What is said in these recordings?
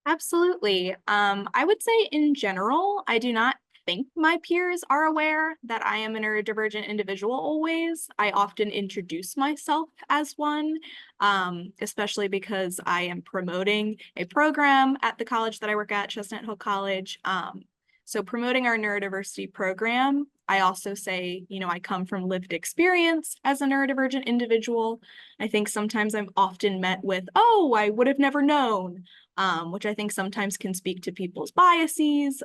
Absolutely. I would say in general, I do not think my peers are aware that I am a neurodivergent individual always. I often introduce myself as one, especially because I am promoting a program at the college that I work at, Chestnut Hill College. So promoting our neurodiversity program, I also say, I come from lived experience as a neurodivergent individual. I think sometimes I'm often met with, oh, I would have never known, which I think sometimes can speak to people's biases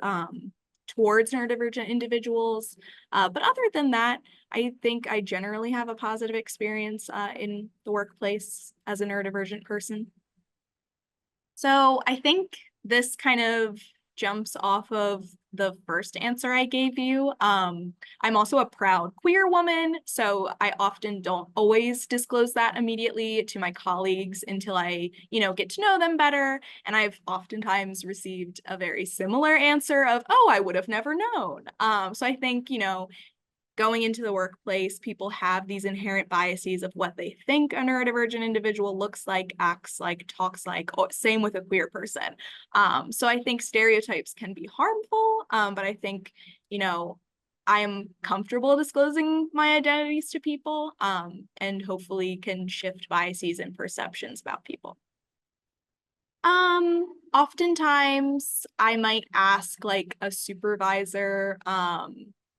towards neurodivergent individuals. But other than that, I think I generally have a positive experience in the workplace as a neurodivergent person. So I think this kind of jumps off of the first answer I gave you. I'm also a proud queer woman, so I often don't always disclose that immediately to my colleagues until I, get to know them better. And I've oftentimes received a very similar answer of, oh, I would have never known. So I think, going into the workplace, people have these inherent biases of what they think a neurodivergent individual looks like, acts like, talks like, same with a queer person. So I think stereotypes can be harmful, but I think, I am comfortable disclosing my identities to people, and hopefully can shift biases and perceptions about people. Oftentimes I might ask like a supervisor.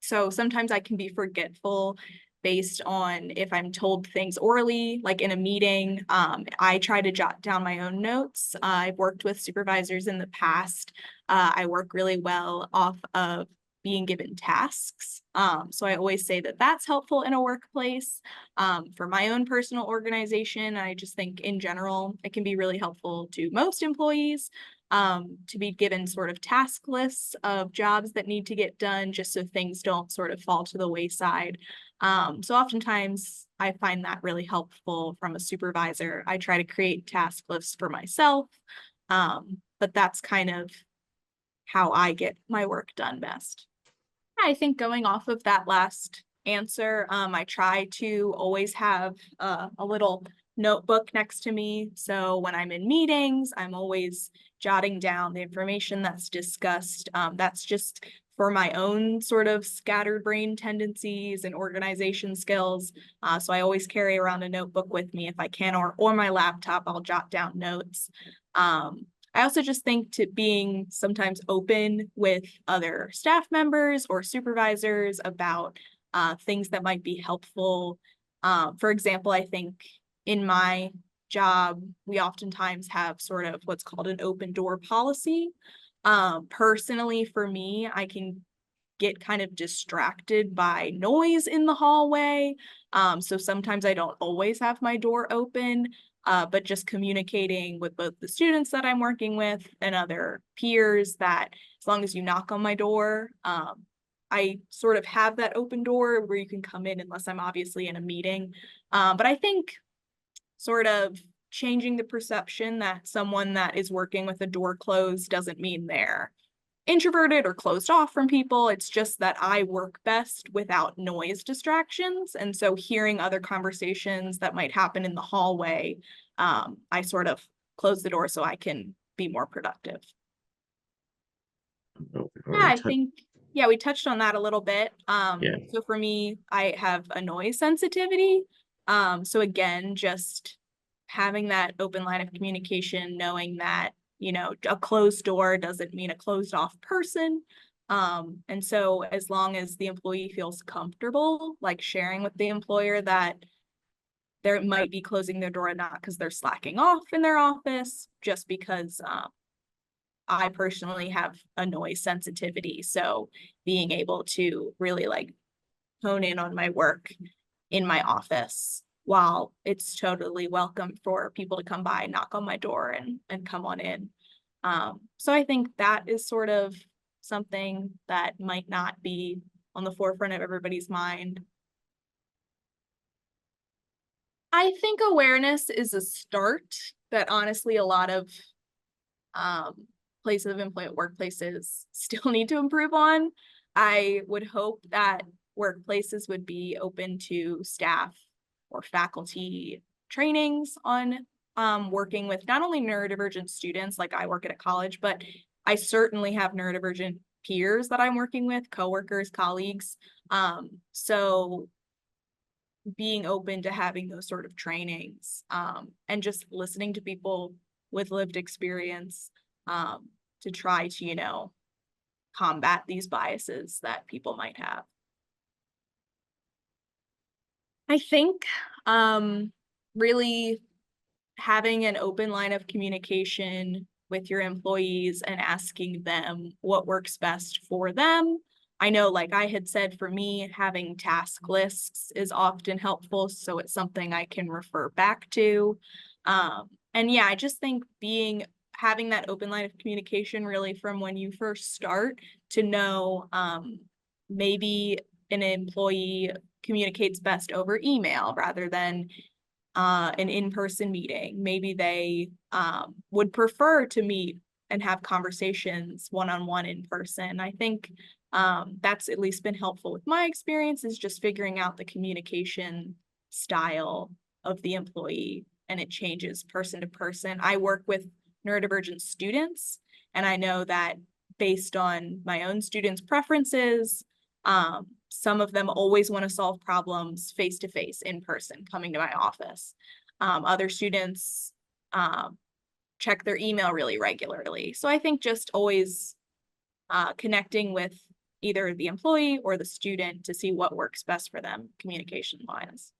So sometimes I can be forgetful based on if I'm told things orally, like in a meeting. I try to jot down my own notes. I've worked with supervisors in the past. I work really well off of being given tasks. So I always say that that's helpful in a workplace. For my own personal organization, I just think in general, it can be really helpful to most employees to be given sort of task lists of jobs that need to get done just so things don't sort of fall to the wayside. So oftentimes I find that really helpful from a supervisor. I try to create task lists for myself, but that's kind of how I get my work done best. I think going off of that last answer, I try to always have a little notebook next to me. So when I'm in meetings, I'm always jotting down the information that's discussed. That's just for my own sort of scattered brain tendencies and organization skills. So I always carry around a notebook with me if I can, or my laptop, I'll jot down notes. I also just think to being sometimes open with other staff members or supervisors about things that might be helpful. For example, I think in my job, we oftentimes have sort of what's called an open door policy. Personally, for me, I can get kind of distracted by noise in the hallway. So sometimes I don't always have my door open, but just communicating with both the students that I'm working with and other peers that as long as you knock on my door, I sort of have that open door where you can come in unless I'm obviously in a meeting. But I think sort of changing the perception that someone that is working with a door closed doesn't mean they're introverted or closed off from people. It's just that I work best without noise distractions. And so hearing other conversations that might happen in the hallway, I sort of close the door so I can be more productive. Oh, Yeah, already I think, yeah, we touched on that a little bit. yeah. So for me, I have a noise sensitivity. So again, just having that open line of communication, knowing that, a closed door doesn't mean a closed off person. And so as long as the employee feels comfortable, like sharing with the employer that they might be closing their door not because they're slacking off in their office, just because I personally have a noise sensitivity. So being able to really like hone in on my work in my office while it's totally welcome for people to come by, knock on my door and come on in. So I think that is sort of something that might not be on the forefront of everybody's mind. I think awareness is a start that honestly a lot of places of employment workplaces still need to improve on. I would hope that workplaces would be open to staff or faculty trainings on working with not only neurodivergent students, like I work at a college, but I certainly have neurodivergent peers that I'm working with, coworkers, colleagues. So being open to having those sort of trainings, and just listening to people with lived experience, to try to, combat these biases that people might have. I think really having an open line of communication with your employees and asking them what works best for them. I know, like I had said, for me, having task lists is often helpful, so it's something I can refer back to. And yeah, I just think having that open line of communication really from when you first start to know, maybe an employee communicates best over email rather than an in-person meeting. Maybe they would prefer to meet and have conversations one-on-one in person. I think that's at least been helpful with my experience, is just figuring out the communication style of the employee, and it changes person to person. I work with neurodivergent students, and I know that based on my own students' preferences, some of them always want to solve problems face to face in person, coming to my office. Other students check their email really regularly. So I think just always connecting with either the employee or the student to see what works best for them communication wise.